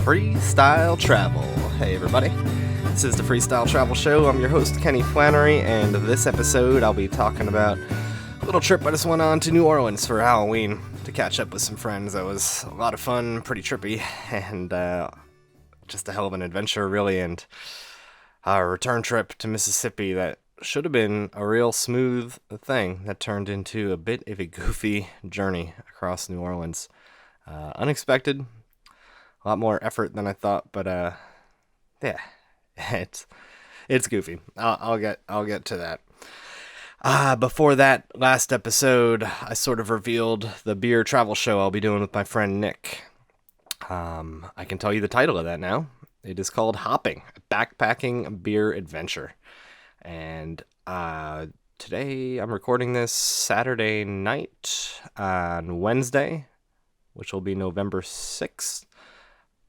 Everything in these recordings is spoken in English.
Freestyle Travel. Hey everybody, this is the Freestyle Travel Show. I'm your host, Kenny Flannery, and this episode I'll be talking about a little trip I just went on to New Orleans for Halloween to catch up with some friends. That was a lot of fun, pretty trippy, and just a hell of an adventure, really, and a return trip to Mississippi that should have been a real smooth thing that turned into a bit of a goofy journey across New Orleans. Unexpected, a lot more effort than I thought, but yeah, it's goofy. I'll get to that. Before that last episode, I sort of revealed the beer travel show I'll be doing with my friend Nick. I can tell you the title of that now. It is called Hopping, a Backpacking Beer Adventure. And today I'm recording this Saturday night on Wednesday, which will be November 6th.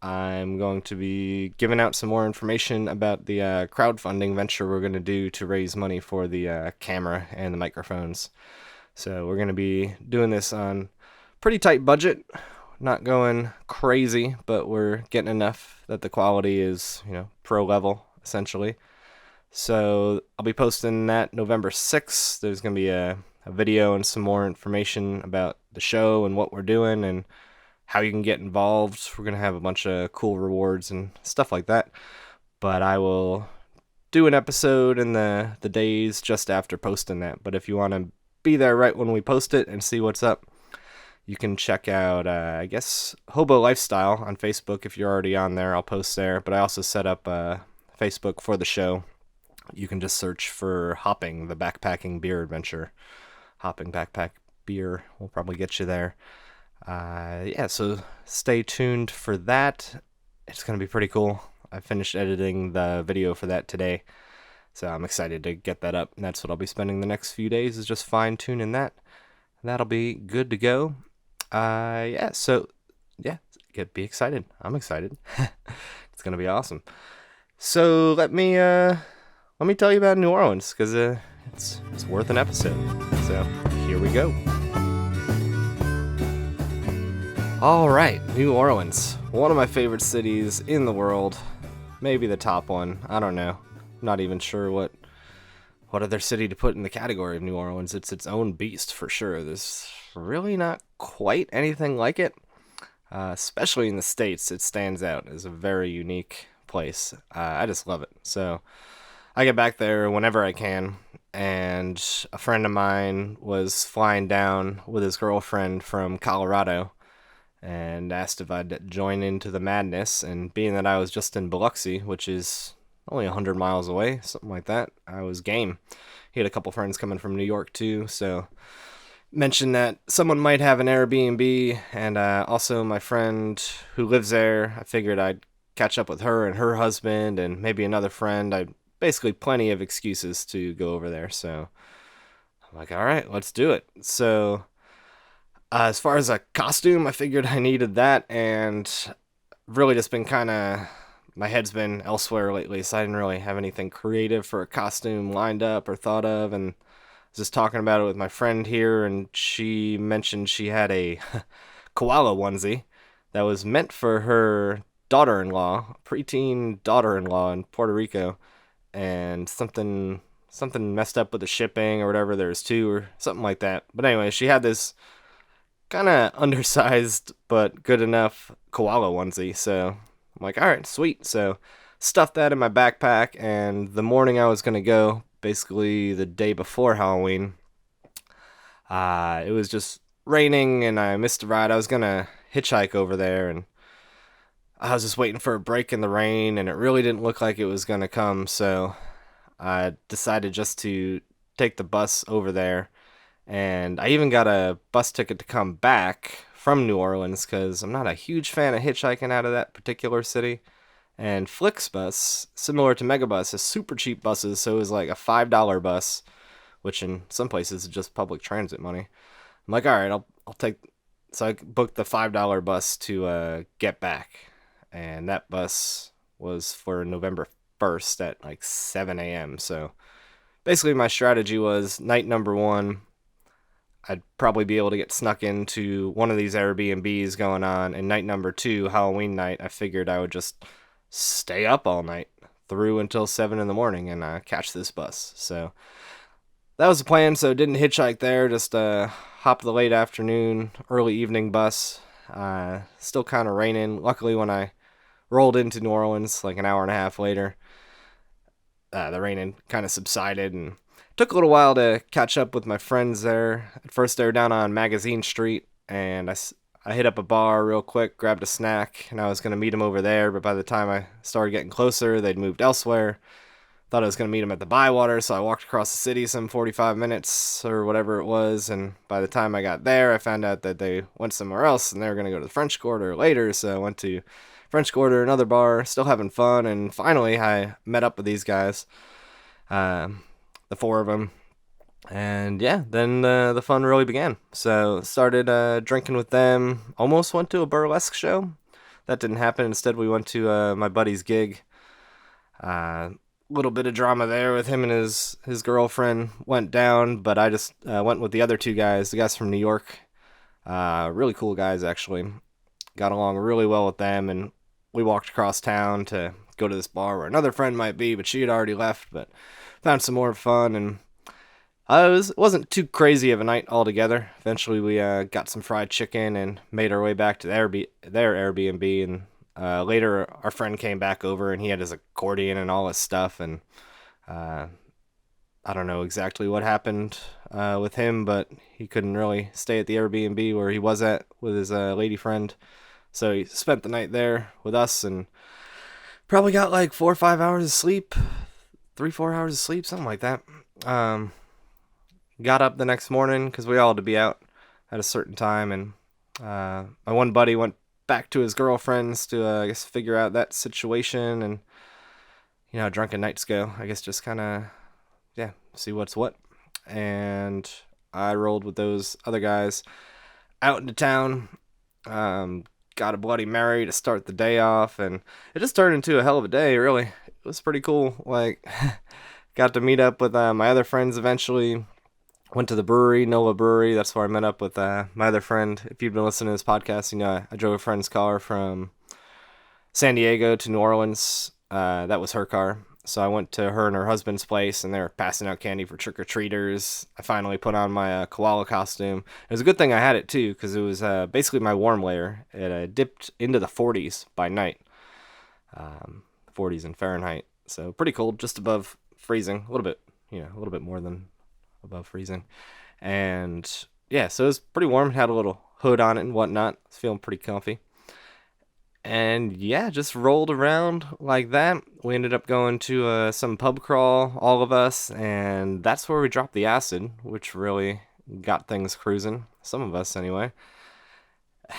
I'm going to be giving out some more information about the crowdfunding venture we're going to do to raise money for the camera and the microphones. So we're going to be doing this on pretty tight budget, not going crazy, but we're getting enough that the quality is, pro level, essentially. So I'll be posting that November 6th. There's going to be a video and some more information about the show and what we're doing and how you can get involved. We're going to have a bunch of cool rewards and stuff like that. But I will do an episode in the days just after posting that. But if you want to be there right when we post it and see what's up, you can check out, Hobo Lifestyle on Facebook if you're already on there. I'll post there. But I also set up Facebook for the show. You can just search for Hopping, the Backpacking Beer Adventure. Hopping Backpack Beer will probably get you there. So stay tuned for that. It's going to be pretty cool. I finished editing the video for that today, so I'm excited to get that up. And that's what I'll be spending the next few days, is just fine-tuning that. That'll be good to go. Be excited. I'm excited. It's going to be awesome. So let me tell you about New Orleans, because it's worth an episode. So here we go. All right, New Orleans, one of my favorite cities in the world, maybe the top one. I don't know. I'm not even sure what other city to put in the category of New Orleans. It's its own beast for sure. There's really not quite anything like it, especially in the States. It stands out as a very unique place. I just love it. So I get back there whenever I can, and a friend of mine was flying down with his girlfriend from Colorado and asked if I'd join into the madness, and being that I was just in Biloxi, which is only 100 miles away, something like that, I was game. He had a couple friends coming from New York too, so mentioned that someone might have an Airbnb, and also my friend who lives there, I figured I'd catch up with her and her husband and maybe another friend. I basically plenty of excuses to go over there, so I'm like, all right, let's do it. So as far as a costume, I figured I needed that, and really just been my head's been elsewhere lately, so I didn't really have anything creative for a costume lined up or thought of, and I was just talking about it with my friend here, and she mentioned she had a koala onesie that was meant for her daughter-in-law, preteen daughter-in-law in Puerto Rico, and something messed up with the shipping or whatever. There's two or something like that. But anyway, she had this kind of undersized but good enough koala onesie, so I'm like, all right, sweet. So stuffed that in my backpack, and the morning I was going to go, basically the day before Halloween, it was just raining and I missed a ride. I was going to hitchhike over there, and I was just waiting for a break in the rain, and it really didn't look like it was going to come, so I decided just to take the bus over there. And I even got a bus ticket to come back from New Orleans, because I'm not a huge fan of hitchhiking out of that particular city. And Flixbus, similar to Megabus, is super cheap buses, so it was like a $5 bus, which in some places is just public transit money. I'm like, all right, I'll take. So I booked the $5 bus to get back, and that bus was for November 1st at like 7 a.m. So basically my strategy was night number one, I'd probably be able to get snuck into one of these Airbnbs going on. And night number 2, Halloween night, I figured I would just stay up all night through until 7 in the morning and catch this bus. So that was the plan. So didn't hitchhike there, just hopped the late afternoon, early evening bus. Still kind of raining. Luckily, when I rolled into New Orleans like an hour and a half later, the rain kind of subsided, and took a little while to catch up with my friends there. At first, they were down on Magazine Street, and I hit up a bar real quick, grabbed a snack, and I was going to meet them over there, but by the time I started getting closer, they'd moved elsewhere. Thought I was going to meet them at the Bywater, so I walked across the city some 45 minutes or whatever it was, and by the time I got there, I found out that they went somewhere else, and they were going to go to the French Quarter later, so I went to French Quarter, another bar, still having fun, and finally I met up with these guys, the 4 of them, and yeah, then the fun really began. So started drinking with them, almost went to a burlesque show. That didn't happen. Instead, we went to my buddy's gig. Little bit of drama there with him and his girlfriend went down, but I just went with the other 2 guys, the guys from New York. Really cool guys, actually. Got along really well with them, and we walked across town to go to this bar where another friend might be, but she had already left, but found some more fun, and it wasn't too crazy of a night altogether. Eventually, we got some fried chicken and made our way back to their Airbnb, and later our friend came back over, and he had his accordion and all his stuff, and I don't know exactly what happened with him, but he couldn't really stay at the Airbnb where he was at with his lady friend. So he spent the night there with us and probably got like 4 or 5 hours of sleep, 3-4 hours of sleep, something like that. Got up the next morning because we all had to be out at a certain time, and my one buddy went back to his girlfriend's to I guess figure out that situation, and you know how drunken nights go. I guess just kind of see what's what. And I rolled with those other guys out into town. Got a Bloody Mary to start the day off, and it just turned into a hell of a day, really. It was pretty cool. Like, got to meet up with my other friends eventually. Went to the brewery, NOLA Brewery. That's where I met up with my other friend. If you've been listening to this podcast, you know I drove a friend's car from San Diego to New Orleans. That was her car. So I went to her and her husband's place, and they were passing out candy for trick-or-treaters. I finally put on my koala costume. It was a good thing I had it, too, because it was basically my warm layer. It dipped into the 40s by night. 40s in Fahrenheit. So pretty cold, just above freezing. A little bit more than above freezing. And, yeah, so it was pretty warm. Had a little hood on it and whatnot. I was feeling pretty comfy. And yeah, just rolled around like that. We ended up going to some pub crawl, all of us, and that's where we dropped the acid, which really got things cruising. Some of us, anyway.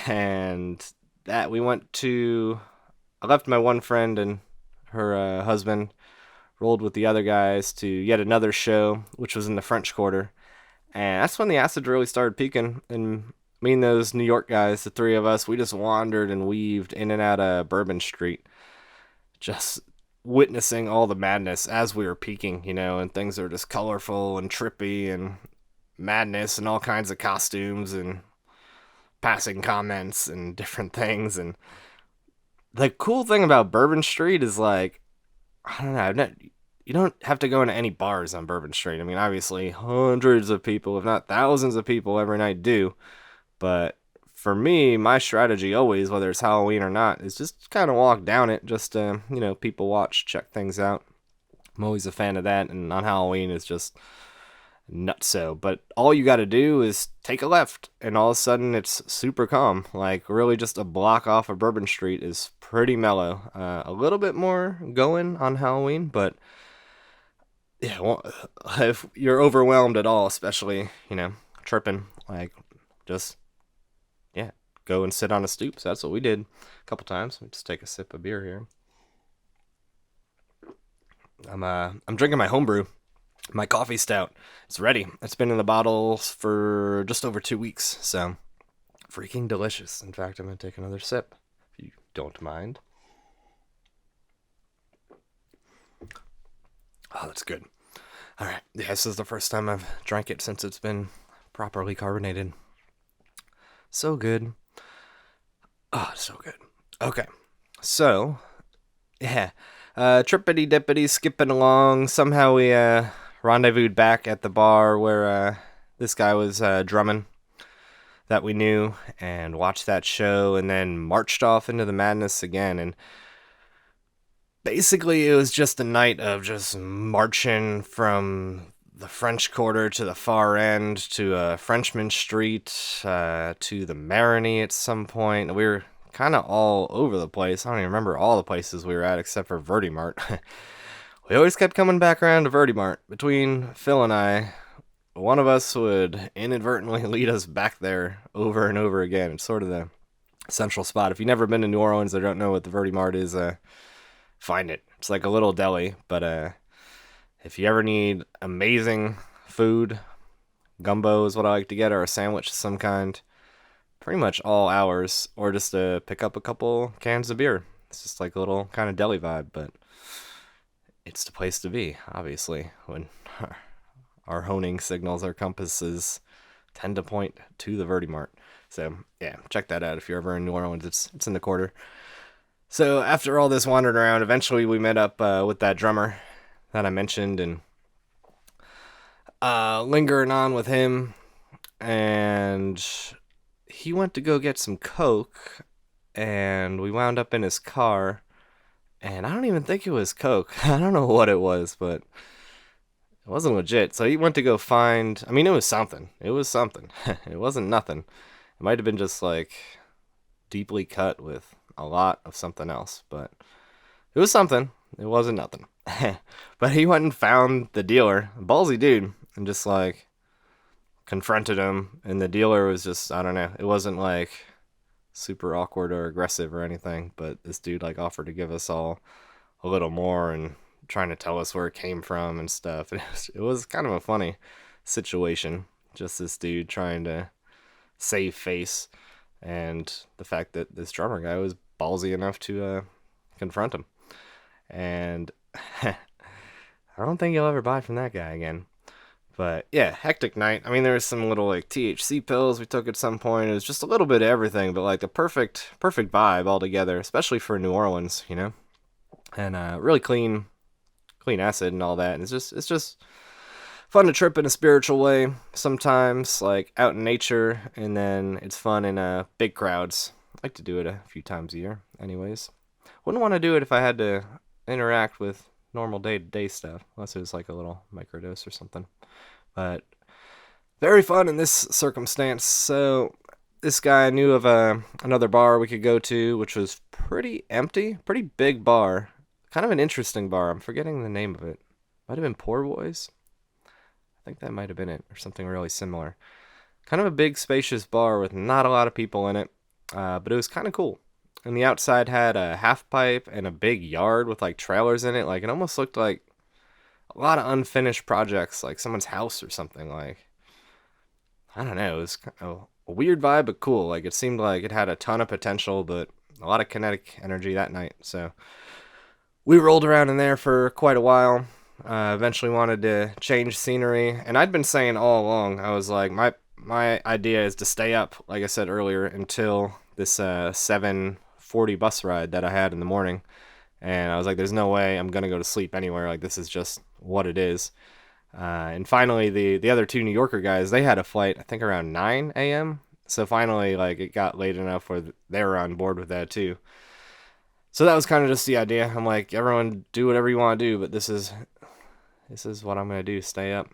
And that I left my one friend and her husband, rolled with the other guys to yet another show, which was in the French Quarter. And that's when the acid really started peaking, and me and those New York guys, the 3 of us, we just wandered and weaved in and out of Bourbon Street, just witnessing all the madness as we were peaking, and things are just colorful and trippy and madness and all kinds of costumes and passing comments and different things. And the cool thing about Bourbon Street is, like, I don't know, you don't have to go into any bars on Bourbon Street. I mean, obviously, hundreds of people, if not thousands of people every night do. But for me, my strategy always, whether it's Halloween or not, is just kind of walk down it, just to, people watch, check things out. I'm always a fan of that, and on Halloween it's just nutso. But all you got to do is take a left, and all of a sudden it's super calm. Like, really just a block off of Bourbon Street is pretty mellow. A little bit more going on Halloween, but yeah, well, if you're overwhelmed at all, especially, tripping, like, just go and sit on a stoop. So that's what we did a couple times. Let me just take a sip of beer here. I'm drinking my homebrew, my coffee stout. It's ready. It's been in the bottles for just over 2 weeks, so freaking delicious. In fact, I'm gonna take another sip if you don't mind. Oh, that's good. All right. Yeah, this is the first time I've drank it since it's been properly carbonated. So good. Oh, so good. Okay. So, yeah. Trippity dippity skipping along. Somehow we rendezvoused back at the bar where this guy was drumming that we knew, and watched that show, and then marched off into the madness again. And basically it was just a night of just marching from the French Quarter to the far end to Frenchman Street to the Marigny at some point. We were kind of all over the place. I don't even remember all the places we were at except for Verdi Mart. We always kept coming back around to Verdi Mart. Between Phil and I, one of us would inadvertently lead us back there over and over again. It's sort of the central spot. If you've never been to New Orleans or don't know what the Verdi Mart is, find it. It's like a little deli, but if you ever need amazing food, gumbo is what I like to get, or a sandwich of some kind, pretty much all hours, or just to pick up a couple cans of beer. It's just like a little kind of deli vibe, but it's the place to be, obviously, when our honing signals, our compasses tend to point to the Verdi Mart. So, yeah, check that out if you're ever in New Orleans. It's in the Quarter. So after all this wandered around, eventually we met up with that drummer that I mentioned, and lingering on with him, and he went to go get some Coke, and we wound up in his car, and I don't even think it was Coke. I don't know what it was, but it wasn't legit. So he went to go find, I mean, it was something. It was something. It wasn't nothing. It might have been just like deeply cut with a lot of something else, but it was something. It wasn't nothing. But he went and found the dealer, a ballsy dude, and just like confronted him, and the dealer was just, I don't know, it wasn't like super awkward or aggressive or anything, but this dude like offered to give us all a little more and trying to tell us where it came from and stuff. It was kind of a funny situation, just this dude trying to save face, and the fact that this drummer guy was ballsy enough to confront him. And I don't think you'll ever buy from that guy again. But yeah, hectic night. I mean, there was some little like THC pills we took at some point. It was just a little bit of everything, but like the perfect vibe altogether, especially for New Orleans, you know. And really clean acid and all that. And it's just fun to trip in a spiritual way sometimes, like out in nature, and then it's fun in big crowds. I like to do it a few times a year, anyways. Wouldn't want to do it if I had to interact with normal day-to-day stuff, unless it was like a little microdose or something. But very fun in this circumstance. So this guy knew of another bar we could go to, which was pretty empty, pretty big bar, kind of an interesting bar. I'm forgetting the name of it. Might have been Poor Boys. I think that might have been it, or something really similar. Kind of a big, spacious bar with not a lot of people in it, but it was kind of cool. And the outside had a half pipe and a big yard with like trailers in it. Like it almost looked like a lot of unfinished projects, like someone's house or something. Like, I don't know, it was a weird vibe, but cool. Like it seemed like it had a ton of potential, but a lot of kinetic energy that night. So we rolled around in there for quite a while. Eventually wanted to change scenery, and I'd been saying all along, I was like, my idea is to stay up, like I said earlier, until this 7:40 bus ride that I had in the morning. And I was like, there's no way I'm gonna go to sleep anywhere. Like, this is just what it is. And finally, the other two New Yorker guys, they had a flight, I think around 9 a.m. So finally, like, it got late enough where they were on board with that too. So that was kind of just the idea. I'm like, everyone do whatever you want to do, but this is what I'm gonna do. Stay up.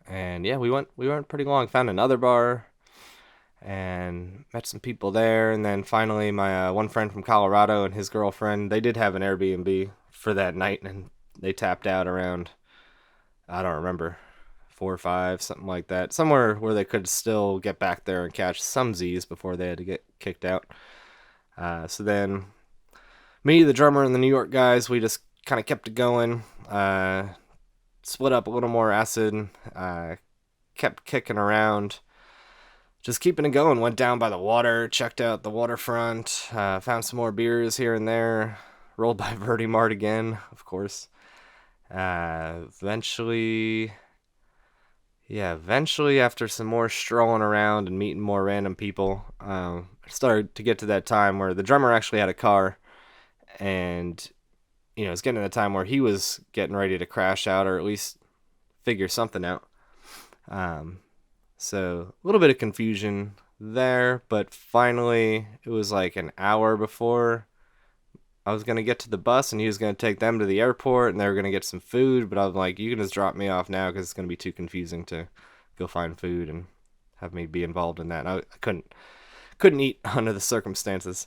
And yeah, we went pretty long. Found another bar and met some people there. And then finally, my one friend from Colorado and his girlfriend, they did have an Airbnb for that night, and they tapped out around, I don't remember, 4 or 5, something like that. Somewhere where they could still get back there and catch some Z's before they had to get kicked out. So then me, the drummer, and the New York guys, we just kind of kept it going. Split up a little more acid. Kept kicking around. Just keeping it going. Went down by the water, checked out the waterfront, found some more beers here and there. Rolled by Verdi Mart again, of course. Eventually, Yeah, eventually, after some more strolling around and meeting more random people, it started to get to that time where the drummer actually had a car, and it was getting to the time where he was getting ready to crash out or at least figure something out. Um, so a little bit of confusion there, but finally it was like an hour before I was gonna get to the bus, and he was gonna take them to the airport, and they were gonna get some food. But I was like, "You can just drop me off now because it's gonna be too confusing to go find food and have me be involved in that." I couldn't eat under the circumstances.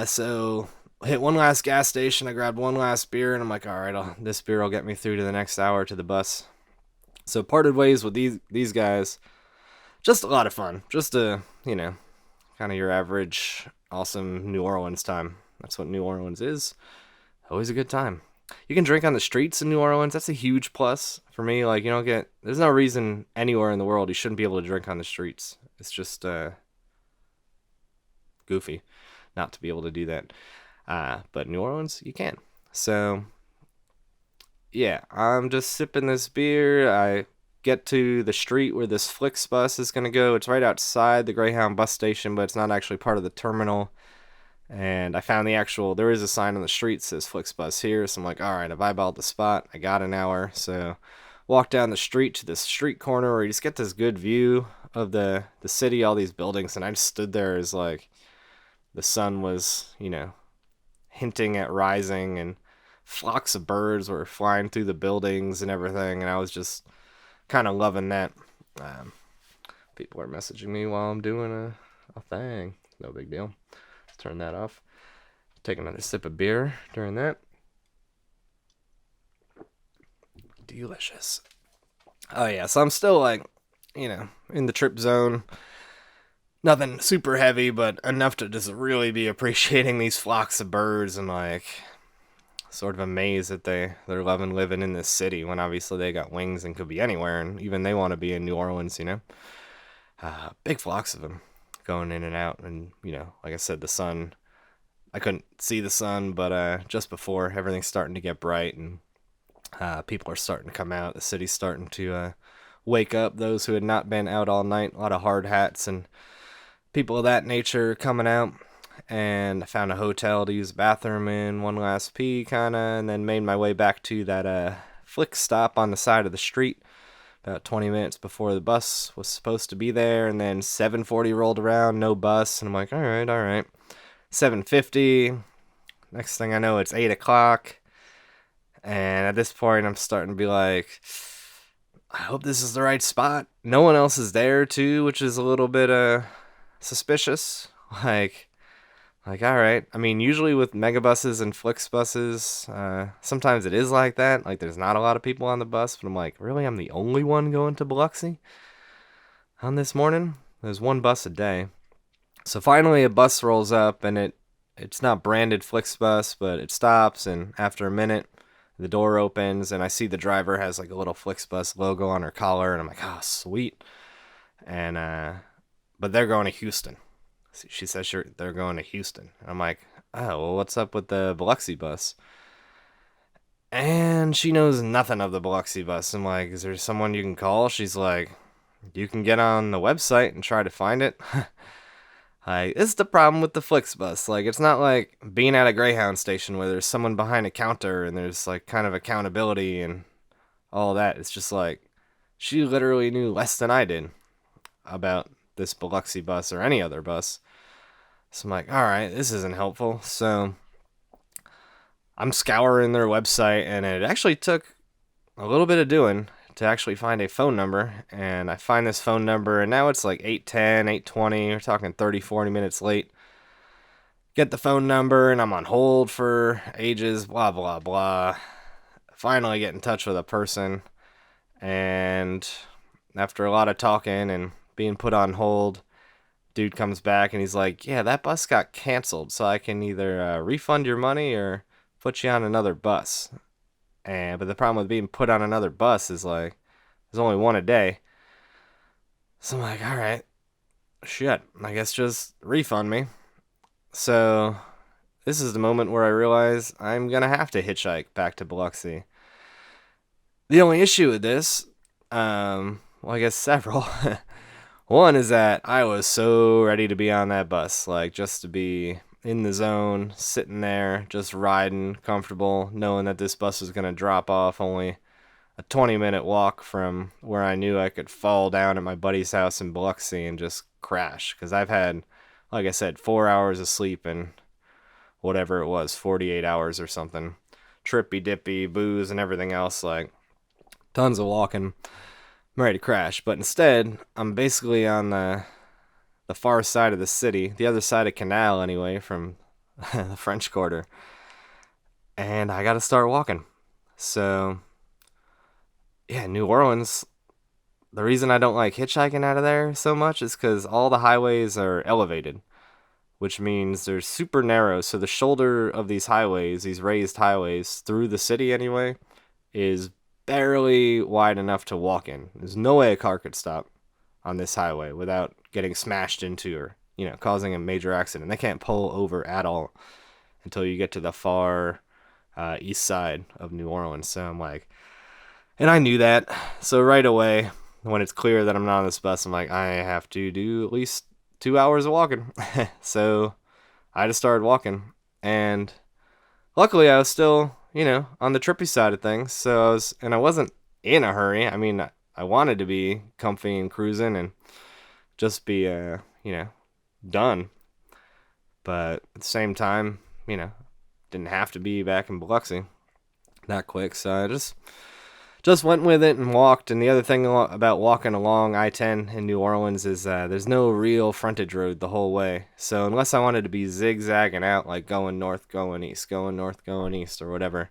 So hit one last gas station. I grabbed one last beer, and I'm like, "All right, this beer will get me through to the next hour to the bus." So parted ways with these guys. Just a lot of fun. Just kind of your average awesome New Orleans time. That's what New Orleans is. Always a good time. You can drink on the streets in New Orleans. That's a huge plus for me. Like, there's no reason anywhere in the world you shouldn't be able to drink on the streets. It's just goofy not to be able to do that. But New Orleans, you can. So, yeah, I'm just sipping this beer. I get to the street where this Flix bus is going to go. It's right outside the Greyhound bus station, but it's not actually part of the terminal. And I found there is a sign on the street that says Flix bus here. So I'm like, all right, I've eyeballed the spot. I got an hour. So walk down the street to this street corner where you just get this good view of the city, all these buildings. And I just stood there as like the sun was, hinting at rising, and flocks of birds were flying through the buildings and everything. And I was just kind of loving that. Um, People are messaging me while I'm doing a thing. No big deal. Let's turn that off. Take another sip of beer during that. Delicious. Oh yeah, so I'm still like, in the trip zone. Nothing super heavy, but enough to just really be appreciating these flocks of birds and like sort of amazed that they're loving living in this city when obviously they got wings and could be anywhere, and even they want to be in New Orleans, big flocks of them going in and out. And like I said, the sun, I couldn't see the sun, but just before, everything's starting to get bright, and people are starting to come out. The city's starting to wake up. Those who had not been out all night, a lot of hard hats and people of that nature coming out. And I found a hotel to use the bathroom in, one last pee kinda, and then made my way back to that Flix stop on the side of the street about 20 minutes before the bus was supposed to be there. And then 7:40 rolled around, no bus, and I'm like, all right. 7:50, next thing I know, it's 8 o'clock, and at this point I'm starting to be like, I hope this is the right spot. No one else is there too, which is a little bit suspicious. Like, all right. I mean, usually with megabuses and Flix buses, sometimes it is like that. Like, there's not a lot of people on the bus, but I'm like, really? I'm the only one going to Biloxi on this morning? There's one bus a day. So finally a bus rolls up, and it's not branded Flix bus, but it stops, and after a minute, the door opens, and I see the driver has like a little Flix bus logo on her collar, and I'm like, oh, sweet. And, but they're going to Houston. She says they're going to Houston. And I'm like, oh, well, what's up with the Biloxi bus? And she knows nothing of the Biloxi bus. I'm like, is there someone you can call? She's like, you can get on the website and try to find it. Like, this is the problem with the Flix bus. Like, it's not like being at a Greyhound station where there's someone behind a counter and there's like kind of accountability and all that. It's just like, she literally knew less than I did about this Biloxi bus or any other bus. So I'm like, all right, this isn't helpful. So I'm scouring their website, and it actually took a little bit of doing to actually find a phone number. And I find this phone number, and now it's like 8:10, 8:20. We're talking 30, 40 minutes late. Get the phone number, and I'm on hold for ages, blah, blah, blah. Finally get in touch with a person, and after a lot of talking and being put on hold, dude comes back and he's like, yeah, that bus got canceled, so I can either refund your money or put you on another bus. But the problem with being put on another bus is like, there's only one a day. So I'm like, all right, shit, I guess just refund me. So this is the moment where I realize I'm gonna have to hitchhike back to Biloxi. The only issue with this Well, I guess several. One is that I was so ready to be on that bus, like just to be in the zone, sitting there, just riding, comfortable, knowing that this bus was going to drop off only a 20-minute walk from where I knew I could fall down at my buddy's house in Biloxi and just crash. Because I've had, like I said, 4 hours of sleep and whatever it was, 48 hours or something. Trippy dippy, booze, and everything else, like tons of walking. I'm ready to crash, but instead, I'm basically on the far side of the city, the other side of Canal anyway, from the French Quarter, and I gotta start walking. So, yeah, New Orleans, the reason I don't like hitchhiking out of there so much is because all the highways are elevated, which means they're super narrow. So the shoulder of these highways, these raised highways through the city anyway, is barely wide enough to walk in. There's no way a car could stop on this highway without getting smashed into or, causing a major accident. They can't pull over at all until you get to the far east side of New Orleans. So I'm like, and I knew that. So right away, when it's clear that I'm not on this bus, I'm like, I have to do at least 2 hours of walking. So I just started walking. And luckily, I was still, on the trippy side of things. So I wasn't in a hurry. I mean, I wanted to be comfy and cruising and just be, done. But at the same time, didn't have to be back in Biloxi that quick. So I just went with it and walked. And the other thing about walking along I-10 in New Orleans is there's no real frontage road the whole way. So unless I wanted to be zigzagging out, like going north, going east, going north, going east, or whatever,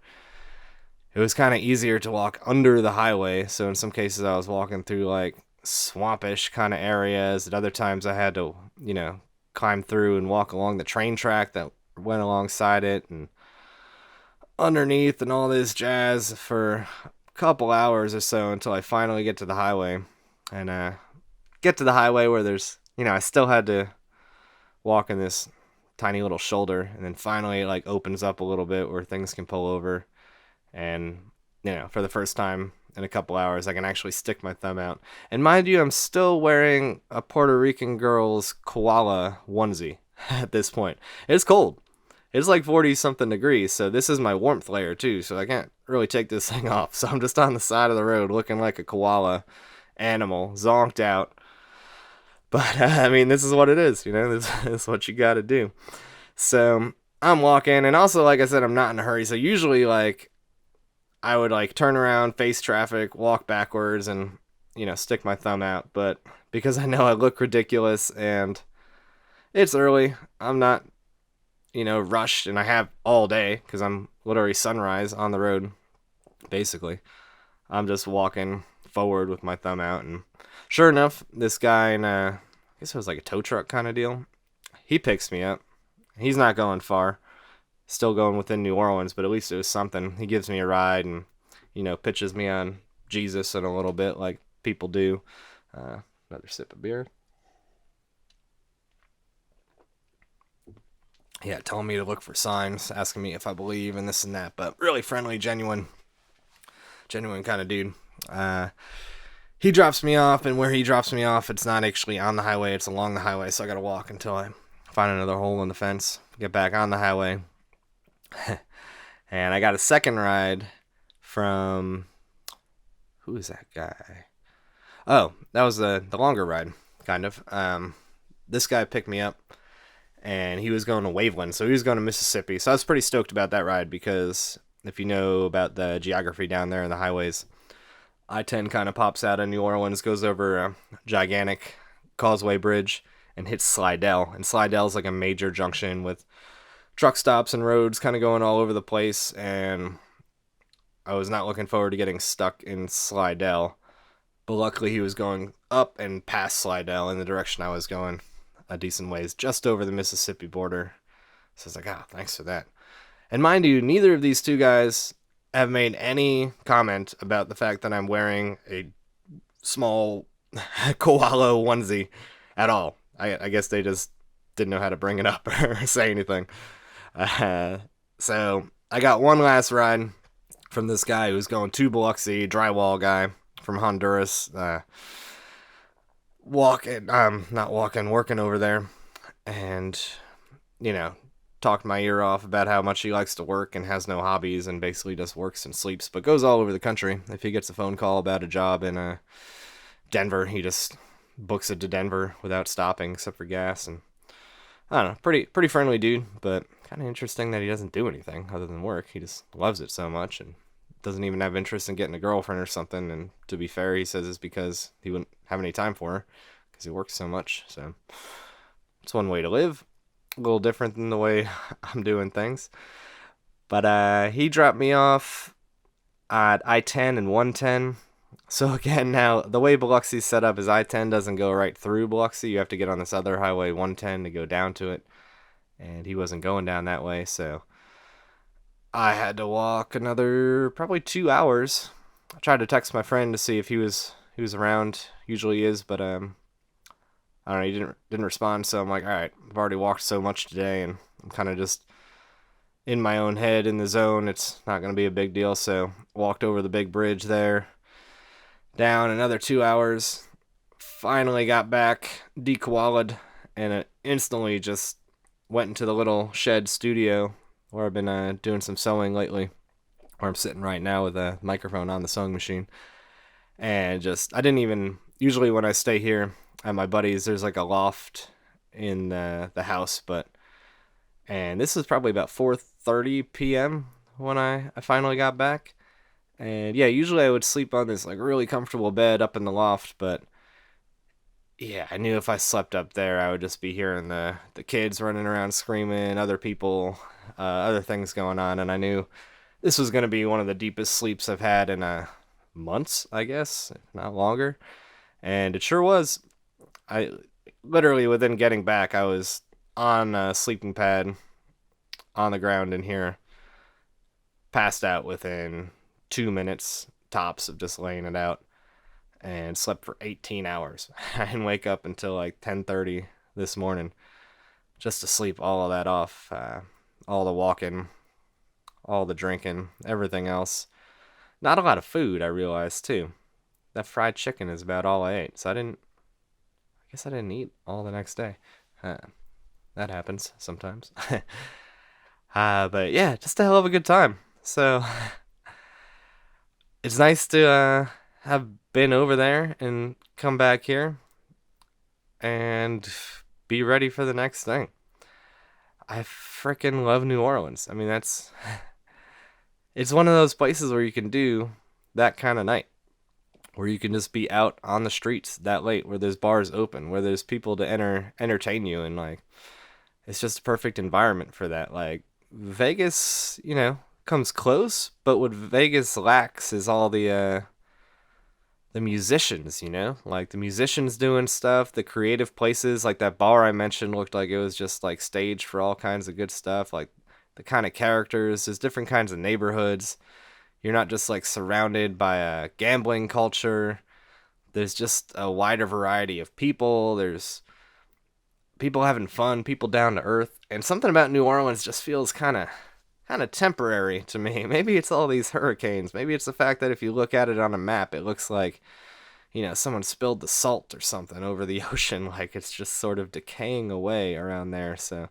it was kind of easier to walk under the highway. So in some cases I was walking through like swampish kind of areas. At other times I had to, climb through and walk along the train track that went alongside it and underneath and all this jazz for couple hours or so until I finally get to the highway and get to the highway where there's, I still had to walk in this tiny little shoulder, and then finally it like opens up a little bit where things can pull over, and for the first time in a couple hours I can actually stick my thumb out. And mind you, I'm still wearing a Puerto Rican girl's koala onesie at this point. It's cold. It's like 40 something degrees, so this is my warmth layer too, so I can't really take this thing off. So I'm just on the side of the road looking like a koala animal, zonked out. But I mean, this is what it is, this is what you gotta do. So I'm walking, and also, like I said, I'm not in a hurry. So usually, like, I would like turn around, face traffic, walk backwards, and stick my thumb out. But because I know I look ridiculous and it's early, I'm not rushed, and I have all day because I'm literally sunrise on the road, basically. I'm just walking forward with my thumb out, and sure enough, this guy in I guess it was like a tow truck kind of deal, he picks me up. He's not going far, still going within New Orleans, but at least it was something. He gives me a ride and, pitches me on Jesus in a little bit like people do. Another sip of beer. Yeah, telling me to look for signs, asking me if I believe and this and that, but really friendly, genuine kind of dude. He drops me off, and where he drops me off, it's not actually on the highway, it's along the highway, so I gotta walk until I find another hole in the fence, get back on the highway. And I got a second ride from, who is that guy? Oh, that was the longer ride, kind of. This guy picked me up, and he was going to Waveland, so he was going to Mississippi. So I was pretty stoked about that ride because if you know about the geography down there and the highways, I-10 kind of pops out of New Orleans, goes over a gigantic causeway bridge, and hits Slidell. And Slidell's like a major junction with truck stops and roads kind of going all over the place, and I was not looking forward to getting stuck in Slidell. But luckily he was going up and past Slidell in the direction I was going a decent ways, just over the Mississippi border. So I was like, thanks for that. And mind you, neither of these two guys have made any comment about the fact that I'm wearing a small koala onesie at all. I guess they just didn't know how to bring it up or say anything. So I got one last ride from this guy who's going to Biloxi, drywall guy from Honduras, working over there, and you know, talked my ear off about how much he likes to work and has no hobbies and basically just works and sleeps, but goes all over the country. If he gets a phone call about a job in Denver, he just books it to Denver without stopping except for gas. And I don't know, pretty friendly dude, but kind of interesting that he doesn't do anything other than work. He just loves it so much and doesn't even have interest in getting a girlfriend or something. And to be fair, he says it's because he wouldn't have any time for her because he works so much. So it's one way to live. A little different than the way I'm doing things. But he dropped me off at I-10 and 110. So again, now the way Biloxi's set up is I-10 doesn't go right through Biloxi. You have to get on this other highway 110 to go down to it. And he wasn't going down that way, so I had to walk another probably 2 hours. I tried to text my friend to see if he was around. Usually he is, but I don't know, he didn't respond, so I'm like, all right, I've already walked so much today, and I'm kind of just in my own head, in the zone. It's not going to be a big deal, so walked over the big bridge there, down another 2 hours, finally got back, dekoala'd, and it instantly just went into the little shed studio where I've been doing some sewing lately, where I'm sitting right now with a microphone on the sewing machine, and I didn't even, usually when I stay here at my buddy's, there's like a loft in the house, and this was probably about 4:30 p.m. when I finally got back. And yeah, usually I would sleep on this like really comfortable bed up in the loft, but yeah, I knew if I slept up there, I would just be hearing the kids running around screaming, other people, other things going on, and I knew this was going to be one of the deepest sleeps I've had in months, I guess, if not longer. And it sure was. I literally, within getting back, I was on a sleeping pad on the ground in here, passed out within 2 minutes tops of just laying it out, and slept for 18 hours. I didn't wake up until like 10:30 this morning just to sleep all of that off, all the walking, all the drinking, everything else. Not a lot of food, I realized too. That fried chicken is about all I ate, so I guess I didn't eat all the next day. That happens sometimes. But yeah, just a hell of a good time. So it's nice to have been over there and come back here and be ready for the next thing. I freaking love New Orleans. I mean, it's one of those places where you can do that kind of night, where you can just be out on the streets that late, where there's bars open, where there's people to entertain you, and like, it's just a perfect environment for that. Like, Vegas, comes close, but what Vegas lacks is all the musicians, like the musicians doing stuff, the creative places, like that bar I mentioned looked like it was just like stage for all kinds of good stuff, like the kind of characters, there's different kinds of neighborhoods. You're not just like surrounded by a gambling culture. There's just a wider variety of people. There's people having fun, people down to earth, and something about New Orleans just feels kind of temporary to me. Maybe it's all these hurricanes. Maybe it's the fact that if you look at it on a map, it looks like, someone spilled the salt or something over the ocean, like it's just sort of decaying away around there. So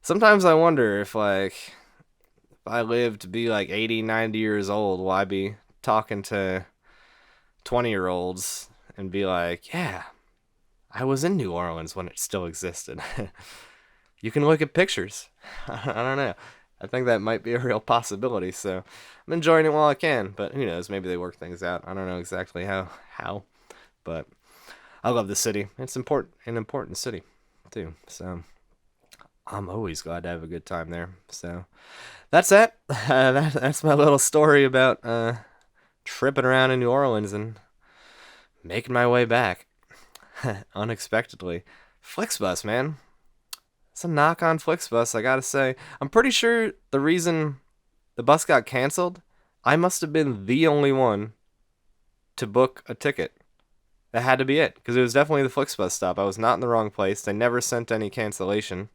sometimes I wonder if I live to be like 80, 90 years old, will I be talking to 20-year-olds and be like, yeah, I was in New Orleans when it still existed. You can look at pictures. I don't know. I think that might be a real possibility, so I'm enjoying it while I can, but who knows, maybe they work things out. I don't know exactly how, but I love the city. It's an important city, too, so I'm always glad to have a good time there. So that's it. That's my little story about tripping around in New Orleans and making my way back unexpectedly. Flixbus, man. It's a knock on Flixbus, I gotta say. I'm pretty sure the reason the bus got canceled, I must have been the only one to book a ticket. That had to be it, because it was definitely the Flixbus stop. I was not in the wrong place. They never sent any cancellation.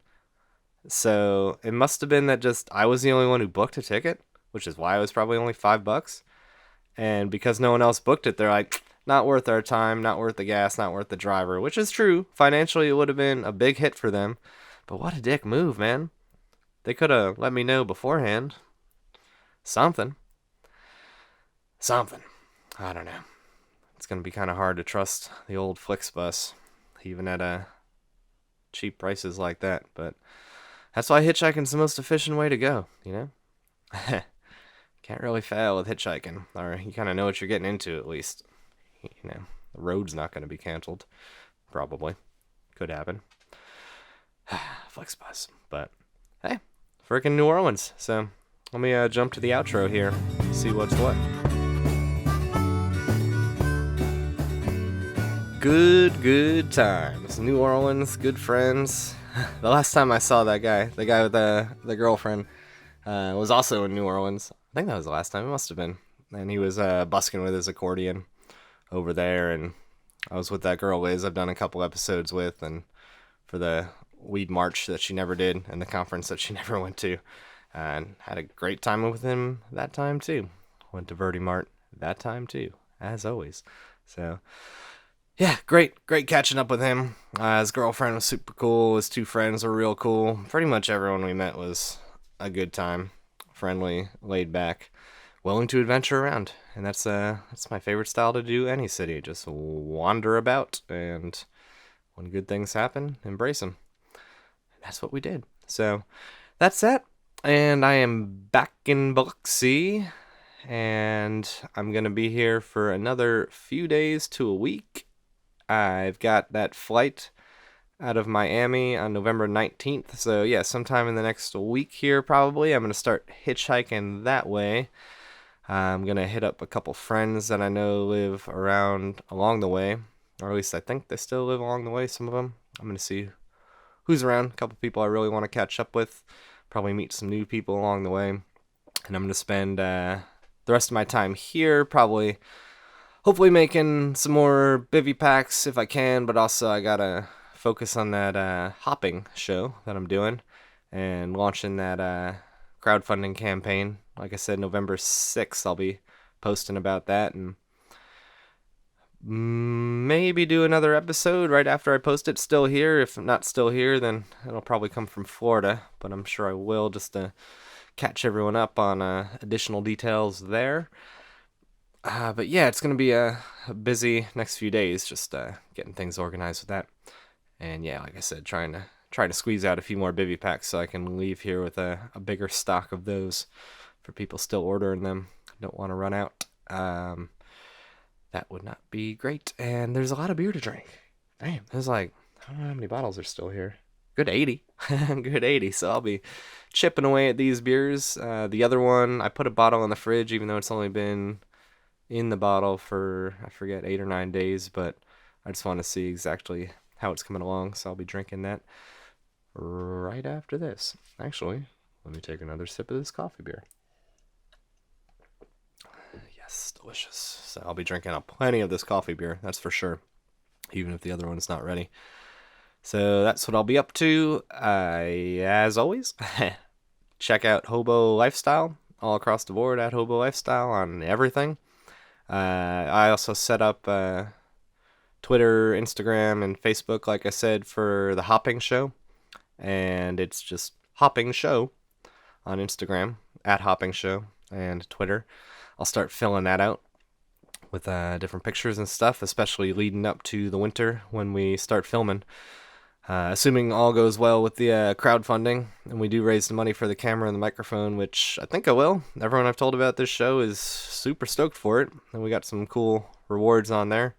So it must have been that just I was the only one who booked a ticket, which is why it was probably only $5. And because no one else booked it, they're like, not worth our time, not worth the gas, not worth the driver, which is true. Financially, it would have been a big hit for them. But what a dick move, man. They could have let me know beforehand. Something. I don't know. It's going to be kind of hard to trust the old Flixbus, even at cheap prices like that. But that's why hitchhiking's the most efficient way to go, you know? Can't really fail with hitchhiking, or you kind of know what you're getting into at least. You know, the road's not going to be canceled. Probably. Could happen. Flixbus. But, hey, freaking New Orleans. So, let me jump to the outro here, see what's what. Good times. New Orleans, good friends. The last time I saw that guy, the guy with the girlfriend, was also in New Orleans. I think that was the last time. It must have been. And he was busking with his accordion over there. And I was with that girl, Liz, I've done a couple episodes with. And for the weed march that she never did and the conference that she never went to. And had a great time with him that time, too. Went to Verdi Mart that time, too, as always. So... yeah, great catching up with him. His girlfriend was super cool. His two friends were real cool. Pretty much everyone we met was a good time. Friendly, laid back, willing to adventure around. And that's my favorite style to do any city. Just wander about, and when good things happen, embrace them. And that's what we did. So that's that. And I am back in Biloxi. And I'm going to be here for another few days to a week. I've got that flight out of Miami on November 19th. So, yeah, sometime in the next week here, probably. I'm going to start hitchhiking that way. I'm going to hit up a couple friends that I know live around along the way. Or at least I think they still live along the way, some of them. I'm going to see who's around. A couple people I really want to catch up with. Probably meet some new people along the way. And I'm going to spend the rest of my time here, probably... hopefully making some more bivy packs if I can, but also I gotta focus on that hopping show that I'm doing and launching that crowdfunding campaign. Like I said, November 6th, I'll be posting about that, and maybe do another episode right after I post it. Still here. If I'm not still here, then it'll probably come from Florida, but I'm sure I will, just to catch everyone up on additional details there. But yeah, it's going to be a busy next few days, just getting things organized with that. And yeah, like I said, trying to squeeze out a few more bivy packs so I can leave here with a bigger stock of those for people still ordering them. Don't want to run out. That would not be great. And there's a lot of beer to drink. Damn, there's like, I don't know how many bottles are still here. Good 80. Good 80. So I'll be chipping away at these beers. The other one, I put a bottle in the fridge, even though it's only been in the bottle for, I forget, 8 or 9 days, but I just want to see exactly how it's coming along, so I'll be drinking that right after this. Actually, let me take another sip of this coffee beer. Yes, delicious. So I'll be drinking up plenty of this coffee beer, that's for sure, even if the other one's not ready. So that's what I'll be up to. As always, check out Hobo Lifestyle all across the board at Hobo Lifestyle on everything. I also set up Twitter, Instagram, and Facebook, like I said, for the hopping show. And it's just Hopping Show on Instagram, at Hopping Show, and Twitter. I'll start filling that out with different pictures and stuff, especially leading up to the winter when we start filming. Assuming all goes well with the crowdfunding, and we do raise the money for the camera and the microphone, which I think I will. Everyone I've told about this show is super stoked for it, and we got some cool rewards on there.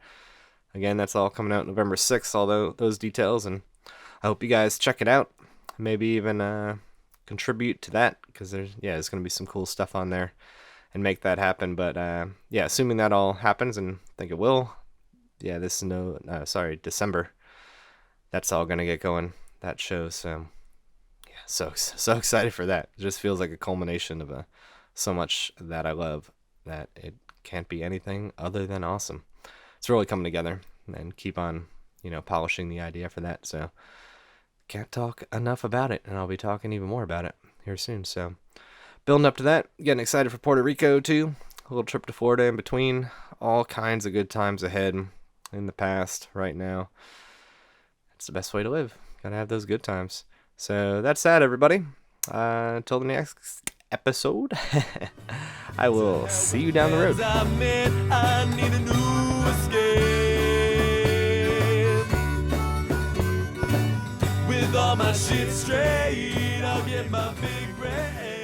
Again, that's all coming out November 6th, although those details, and I hope you guys check it out. Maybe even contribute to that, because there's going to be some cool stuff on there, and make that happen. But yeah, assuming that all happens, and I think it will. Yeah, this is December. That's all gonna get going, that show. So yeah, so excited for that. It just feels like a culmination of so much that I love that it can't be anything other than awesome. It's really coming together, and keep on polishing the idea for that. So can't talk enough about it, and I'll be talking even more about it here soon. So building up to that, getting excited for Puerto Rico too. a little trip to Florida in between. All kinds of good times ahead in the past, right now. It's the best way to live. Gotta have those good times. So that's that, everybody. Until the next episode, I will see you down the road. I need a new escape. With all my shit straight, I'll get my big break.